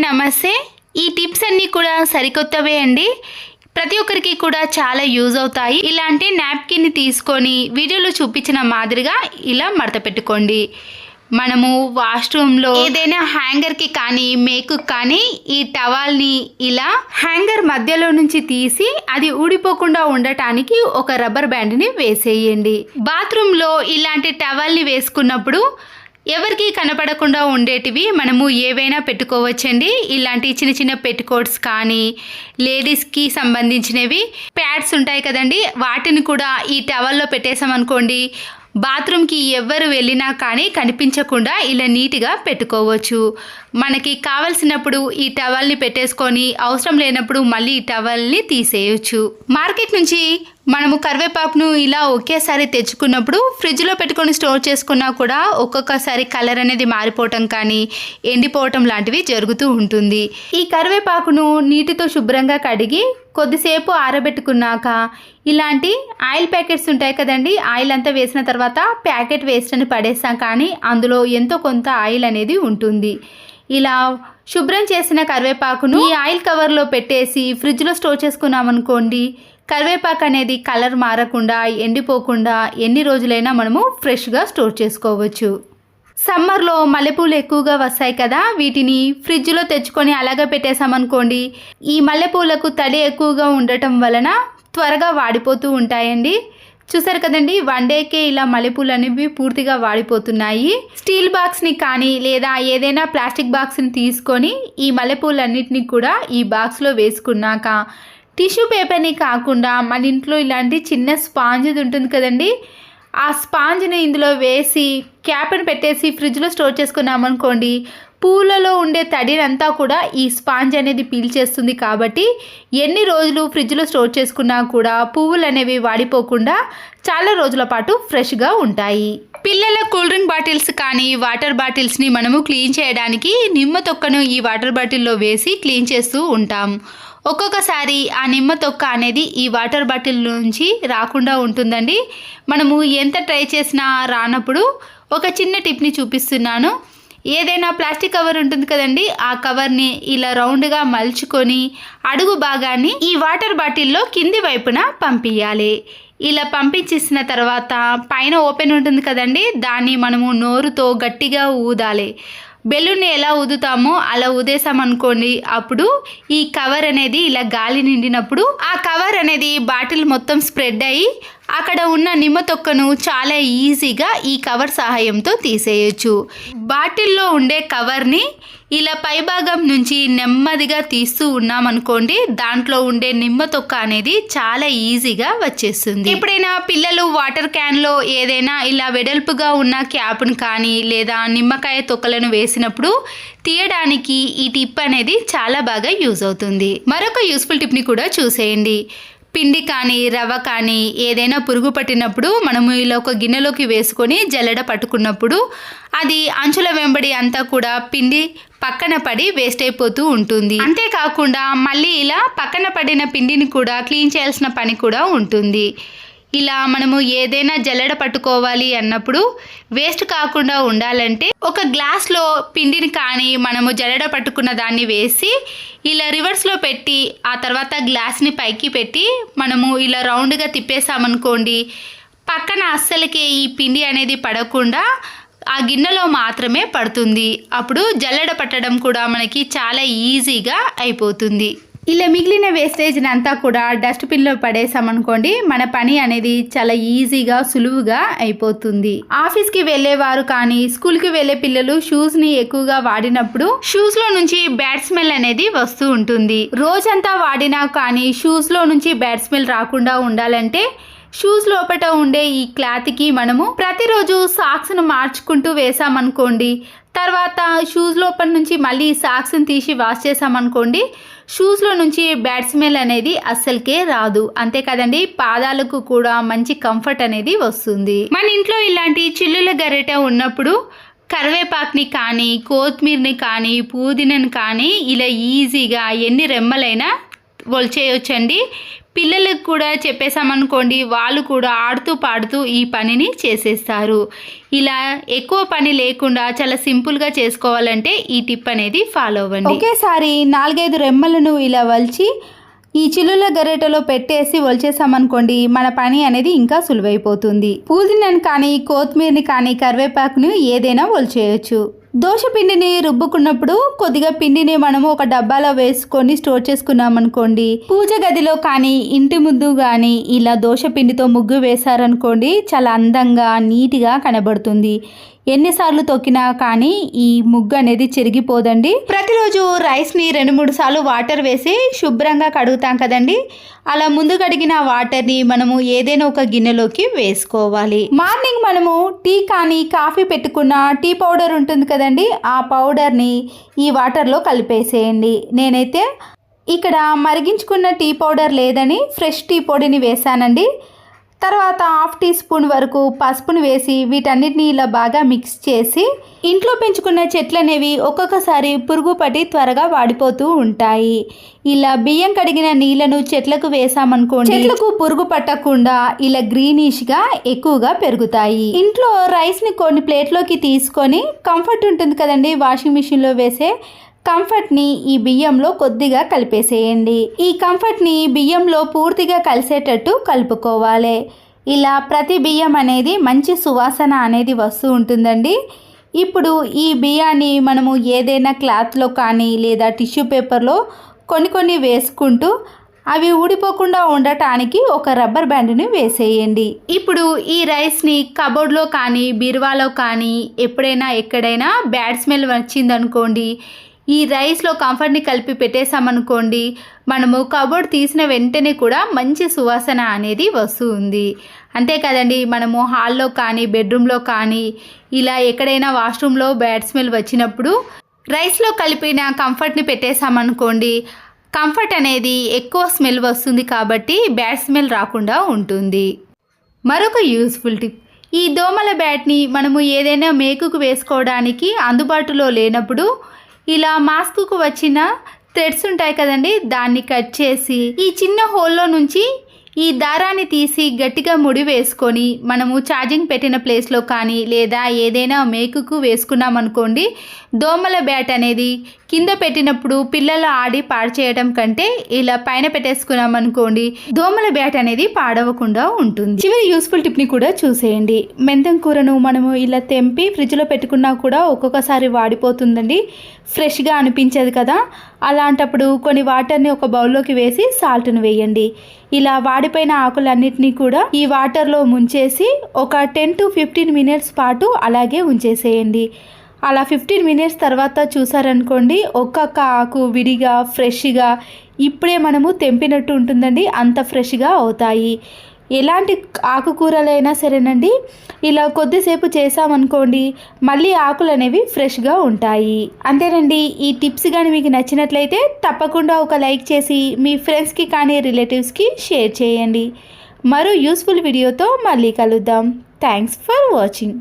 నమస్తే. ఈ టిప్స్ అన్నీ కూడా సరికొత్తవే అండి. ప్రతి ఒక్కరికి కూడా చాలా యూజ్ అవుతాయి. ఇలాంటి నాప్కిన్ని తీసుకొని వీడియోలో చూపించిన మాదిరిగా ఇలా మడత పెట్టుకోండి. మనము వాష్రూమ్లో ఏదైనా హ్యాంగర్కి కానీ మేకు కానీ ఈ టవల్ని ఇలా హ్యాంగర్ మధ్యలో నుంచి తీసి అది ఊడిపోకుండా ఉండటానికి ఒక రబ్బర్ బ్యాండ్ని వేసేయండి. బాత్రూంలో ఇలాంటి టవల్ని వేసుకున్నప్పుడు ఎవరికి కనపడకుండా ఉండేటివి మనము ఏవైనా పెట్టుకోవచ్చండి. ఇలాంటి చిన్న చిన్న పెట్టుకోట్స్ కానీ లేడీస్కి సంబంధించినవి ప్యాడ్స్ ఉంటాయి కదండి, వాటిని కూడా ఈ టవల్లో పెట్టేసామనుకోండి, బాత్రూమ్కి ఎవరు వెళ్ళినా కానీ కనిపించకుండా ఇలా నీట్గా పెట్టుకోవచ్చు. మనకి కావలసినప్పుడు ఈ టవల్ని పెట్టేసుకొని అవసరం లేనప్పుడు మళ్ళీ ఈ టవల్ని తీసేయచ్చు. మార్కెట్ నుంచి మనము కరివేపాకును ఇలా ఒకేసారి తెచ్చుకున్నప్పుడు ఫ్రిడ్జ్లో పెట్టుకొని స్టోర్ చేసుకున్నా కూడా ఒక్కొక్కసారి కలర్ అనేది మారిపోవటం కానీ ఎండిపోవటం లాంటివి జరుగుతూ ఉంటుంది. ఈ కరివేపాకును నీటితో శుభ్రంగా కడిగి కొద్దిసేపు ఆరబెట్టుకున్నాక ఇలాంటి ఆయిల్ ప్యాకెట్స్ ఉంటాయి కదండి, ఆయిల్ అంతా వేసిన తర్వాత ప్యాకెట్ వేస్ట్ అని పడేస్తాం, కానీ అందులో ఎంతో కొంత ఆయిల్ అనేది ఉంటుంది. ఇలా శుభ్రం చేసిన కరివేపాకును ఈ ఆయిల్ కవర్లో పెట్టేసి ఫ్రిడ్జ్లో స్టోర్ చేసుకున్నామనుకోండి, కరివేపాకు అనేది కలర్ మారకుండా ఎండిపోకుండా ఎన్ని రోజులైనా మనము ఫ్రెష్గా స్టోర్ చేసుకోవచ్చు. సమ్మర్లో మల్లెపూలు ఎక్కువగా వస్తాయి కదా, వీటిని ఫ్రిడ్జ్లో తెచ్చుకొని అలాగే పెట్టేసామనుకోండి, ఈ మల్లెపూలకు తడి ఎక్కువగా ఉండటం వలన త్వరగా వాడిపోతూ ఉంటాయండి. చూసారు కదండి, 1 డేకే ఇలా మల్లెపూలు అనేవి పూర్తిగా వాడిపోతున్నాయి. స్టీల్ బాక్స్ని కానీ లేదా ఏదైనా ప్లాస్టిక్ బాక్స్ని తీసుకొని ఈ మల్లెపూలన్నిటిని కూడా ఈ బాక్స్లో వేసుకున్నాక టిష్యూ పేపర్ని కాకుండా మన ఇంట్లో ఇలాంటి చిన్న స్పాంజ్ ఉంటుంది కదండి, ఆ స్పాంజ్ని ఇందులో వేసి క్యాప్ని పెట్టేసి ఫ్రిడ్జ్లో స్టోర్ చేసుకున్నామనుకోండి, పూలలో ఉండే తడినంతా కూడా ఈ స్పాంజ్ అనేది పీల్చేస్తుంది. కాబట్టి ఎన్ని రోజులు ఫ్రిడ్జ్లో స్టోర్ చేసుకున్నా కూడా పువ్వులు అనేవి వాడిపోకుండా చాలా రోజుల పాటు ఫ్రెష్గా ఉంటాయి. పిల్లల కూల్ డ్రింక్ బాటిల్స్ కానీ వాటర్ బాటిల్స్ని మనము క్లీన్ చేయడానికి నిమ్మ తొక్కను ఈ వాటర్ బాటిల్లో వేసి క్లీన్ చేస్తూ ఉంటాం. ఒక్కొక్కసారి ఆ నిమ్మ తొక్క అనేది ఈ వాటర్ బాటిల్ నుంచి రాకుండా ఉంటుందండి. మనము ఎంత ట్రై చేసినా రానప్పుడు ఒక చిన్న టిప్ని చూపిస్తున్నాను. ఏదైనా ప్లాస్టిక్ కవర్ ఉంటుంది కదండి, ఆ కవర్ని ఇలా రౌండ్గా మలుచుకొని అడుగు భాగాన్ని ఈ వాటర్ బాటిల్లో కింది వైపున పంపించాలి. ఇలా పంపించేసిన తర్వాత పైన ఓపెన్ ఉంటుంది కదండి, దాన్ని మనము నోరుతో గట్టిగా ఊదాలి. బెలూన్ని ఎలా ఊదుతామో అలా ఊదేసామనుకోండి, అప్పుడు ఈ కవర్ అనేది ఇలా గాలి నిండినప్పుడు ఆ కవర్ అనేది బాటిల్ మొత్తం స్ప్రెడ్ అయ్యి అక్కడ ఉన్న నిమ్మ తొక్కను చాలా ఈజీగా ఈ కవర్ సహాయంతో తీసేయచ్చు. బాటిల్లో ఉండే కవర్ని ఇలా పైభాగం నుంచి నెమ్మదిగా తీస్తూ ఉన్నామనుకోండి, దాంట్లో ఉండే నిమ్మ తొక్క అనేది చాలా ఈజీగా వచ్చేస్తుంది. ఎప్పుడైనా పిల్లలు వాటర్ క్యాన్లో ఏదైనా ఇలా వెడల్పుగా ఉన్న క్యాప్ను కానీ లేదా నిమ్మకాయ తొక్కలను వేసినప్పుడు తీయడానికి ఈ టిప్ అనేది చాలా బాగా యూజ్ అవుతుంది. మరొక యూస్ఫుల్ టిప్ని కూడా చూసేయండి. పిండి కానీ రవ్వ కానీ ఏదైనా పురుగు పట్టినప్పుడు మనము ఇలా ఒక గిన్నెలోకి వేసుకొని జల్లెడ పట్టుకున్నప్పుడు అది అంచుల వెంబడి అంతా కూడా పిండి పక్కన పడి వేస్ట్ అయిపోతూ ఉంటుంది. అంతేకాకుండా మళ్ళీ ఇలా పక్కన పడిన పిండిని కూడా క్లీన్ చేయాల్సిన పని కూడా ఉంటుంది. ఇలా మనము ఏదైనా జల్లెడ పట్టుకోవాలి అన్నప్పుడు వేస్ట్ కాకుండా ఉండాలంటే ఒక గ్లాస్లో పిండిని కానీ మనము జల్లెడ పట్టుకున్న దాన్ని వేసి ఇలా రివర్స్లో పెట్టి ఆ తర్వాత గ్లాస్ని పైకి పెట్టి మనము ఇలా రౌండ్గా తిప్పేసామనుకోండి, పక్కన అస్సలకే ఈ పిండి అనేది పడకుండా ఆ గిన్నెలో మాత్రమే పడుతుంది. అప్పుడు జల్లెడ పట్టడం కూడా మనకి చాలా ఈజీగా అయిపోతుంది. ఇలా మిగిలిన వేస్టేజ్ని అంతా కూడా డస్ట్బిన్లో పడేసామనుకోండి, మన పని అనేది చాలా ఈజీగా సులువుగా అయిపోతుంది. ఆఫీస్కి వెళ్ళేవారు కానీ స్కూల్కి వెళ్ళే పిల్లలు షూస్ని ఎక్కువగా వాడినప్పుడు షూస్లో నుంచి బ్యాడ్ స్మెల్ అనేది వస్తూ ఉంటుంది. రోజంతా వాడినా కానీ షూస్లో నుంచి బ్యాడ్ స్మెల్ రాకుండా ఉండాలంటే షూస్ లోపల ఉండే ఈ క్లాత్కి మనము ప్రతిరోజు సాక్స్ను మార్చుకుంటూ వేసామనుకోండి, తర్వాత షూస్ లోపల నుంచి మళ్ళీ సాక్స్ని తీసి వాష్ చేసామనుకోండి, షూస్లో నుంచి బ్యాడ్ స్మెల్ అనేది అస్సలకే రాదు. అంతే కదండి, పాదాలకు కూడా మంచి కంఫర్ట్ అనేది వస్తుంది. మన ఇంట్లో ఇలాంటి చిల్లుల గరిట ఉన్నప్పుడు కరివేపాకుని కానీ కొత్తిమీరని కానీ పుదీనాని కానీ ఇలా ఈజీగా ఎన్ని రెమ్మలైనా ఒలిచేయొచ్చండి. పిల్లలకు కూడా చెప్పేసామనుకోండి, వాళ్ళు కూడా ఆడుతూ పాడుతూ ఈ పనిని చేసేస్తారు. ఇలా ఎక్కువ పని లేకుండా చాలా సింపుల్గా చేసుకోవాలంటే ఈ టిప్ అనేది ఫాలో అవ్వండి. ఒకేసారి 4-5 రెమ్మలను ఇలా వలిచి ఈ చిల్లుల గరిటెలో పెట్టేసి వలిచేసామనుకోండి, మన పని అనేది ఇంకా సులువైపోతుంది. పుదీనాని కానీ, కొత్తిమీరని కానీ, కరివేపాకుని ఏదైనా వలిచేయచ్చు. దోశ పిండిని రుబ్బుకున్నప్పుడు కొద్దిగా పిండిని మనము ఒక డబ్బాలో వేసుకొని స్టోర్ చేసుకున్నాం అనుకోండి, పూజ గదిలో కానీ ఇంటి ముందు కానీ ఇలా దోశ పిండితో ముగ్గు వేశారనుకోండి, చాలా అందంగా నీట్గా కనబడుతుంది. ఎన్నిసార్లు తొక్కినా కానీ ఈ ముగ్గు అనేది చెరిగిపోదండి. ప్రతిరోజు రైస్ని 2-3 సార్లు వాటర్ వేసి శుభ్రంగా కడుగుతాం కదండి, అలా ముందు కడిగిన వాటర్ని మనము ఏదైనా ఒక గిన్నెలోకి వేసుకోవాలి. మార్నింగ్ మనము టీ కానీ కాఫీ పెట్టుకున్న టీ పౌడర్ ఉంటుంది కదండి, ఆ పౌడర్ని ఈ వాటర్లో కలిపేసేయండి. నేనైతే ఇక్కడ మరిగించుకున్న టీ పౌడర్ లేదని ఫ్రెష్ టీ పొడిని వేసానండి. తర్వాత 1/2 టీ స్పూన్ వరకు పసుపుని వేసి వీటన్నిటిని ఇలా బాగా మిక్స్ చేసి, ఇంట్లో పెంచుకున్న చెట్లు అనేవి ఒక్కొక్కసారి పురుగు పట్టి త్వరగా వాడిపోతూ ఉంటాయి. ఇలా బియ్యం కడిగిన నీళ్లను చెట్లకు వేసామనుకోండి, చెట్లకు పురుగు పట్టకుండా ఇలా గ్రీనిష్గా ఎక్కువగా పెరుగుతాయి. ఇంట్లో రైస్ని కొన్ని ప్లేట్లోకి తీసుకొని, కంఫర్ట్ ఉంటుంది కదండి వాషింగ్ మిషన్లో వేసే కంఫర్ట్ని ఈ బియ్యంలో కొద్దిగా కలిపేసేయండి. ఈ కంఫర్ట్ని బియ్యంలో పూర్తిగా కలిసేటట్టు కలుపుకోవాలి. ఇలా ప్రతి బియ్యం అనేది మంచి సువాసన అనేది వస్తూ ఉంటుందండి. ఇప్పుడు ఈ బియ్యాన్ని మనము ఏదైనా క్లాత్లో కానీ లేదా టిష్యూ పేపర్లో కొన్ని వేసుకుంటూ అవి ఊడిపోకుండా ఉండటానికి ఒక రబ్బర్ బ్యాండ్ని వేసేయండి. ఇప్పుడు ఈ రైస్ని కబోర్డ్లో కానీ బీరువాలో కానీ ఎప్పుడైనా ఎక్కడైనా బ్యాడ్ స్మెల్ వచ్చిందనుకోండి, ఈ రైస్లో కంఫర్ట్ని కలిపి పెట్టేసామనుకోండి, మనము కబోర్డ్ తీసిన వెంటనే కూడా మంచి సువాసన అనేది వస్తుంది. అంతే కదండి, మనము హాల్లో కానీ బెడ్రూమ్లో కానీ ఇలా ఎక్కడైనా వాష్రూమ్లో బ్యాడ్ స్మెల్ వచ్చినప్పుడు రైస్లో కలిపిన కంఫర్ట్ని పెట్టేసామనుకోండి, కంఫర్ట్ అనేది ఎక్కువ స్మెల్ వస్తుంది కాబట్టి బ్యాడ్ స్మెల్ రాకుండా ఉంటుంది. మరొక యూస్ఫుల్ టిప్, ఈ దోమల బ్యాట్ని మనము ఏదైనా మేకుకు వేసుకోవడానికి అందుబాటులో లేనప్పుడు ఇలా మాస్కుకు వచ్చిన థ్రెడ్స్ ఉంటాయి కదండి, దాన్ని కట్ చేసి ఈ చిన్న హోల్లో నుంచి ఈ దారాన్ని తీసి గట్టిగా ముడి వేసుకొని మనము ఛార్జింగ్ పెట్టిన ప్లేస్లో కానీ లేదా ఏదైనా మేకుకు వేసుకున్నాం అనుకోండి, దోమల బ్యాట్ అనేది కింద పెట్టినప్పుడు పిల్లలు ఆడి పాడు చేయడం కంటే ఇలా పైన పెట్టేసుకున్నాం అనుకోండి, దోమల బ్యాట్ అనేది పాడవకుండా ఉంటుంది. చివరి యూస్ఫుల్ టిప్ని కూడా చూసేయండి. మెంతం కూరను మనము ఇలా తెంపి ఫ్రిడ్జ్లో పెట్టుకున్నా కూడా ఒక్కొక్కసారి వాడిపోతుందండి, ఫ్రెష్గా అనిపించదు కదా. అలాంటప్పుడు కొన్ని వాటర్ని ఒక బౌల్లోకి వేసి సాల్ట్ని వేయండి. ఇలా వాడిపోయిన ఆకులన్నిటినీ కూడా ఈ వాటర్లో ముంచేసి ఒక 10 to 15 మినిట్స్ పాటు అలాగే ఉంచేసేయండి. అలా 15 మినిట్స్ తర్వాత చూసారనుకోండి, ఒక్కొక్క ఆకు విడిగా ఫ్రెష్గా ఇప్పుడే మనము తెంపినట్టు ఉంటుందండి, అంత ఫ్రెష్గా అవుతాయి. ఎలాంటి ఆకుకూరలైనా సరేనండి, ఇలా కొద్దిసేపు చేసామనుకోండి మళ్ళీ ఆకులు అనేవి ఫ్రెష్గా ఉంటాయి. అంతేనండి. ఈ టిప్స్ కానీ మీకు నచ్చినట్లయితే తప్పకుండా ఒక లైక్ చేసి మీ ఫ్రెండ్స్కి కానీ రిలేటివ్స్కి షేర్ చేయండి. మరో యూస్ఫుల్ వీడియోతో మళ్ళీ కలుద్దాం. Thanks for watching.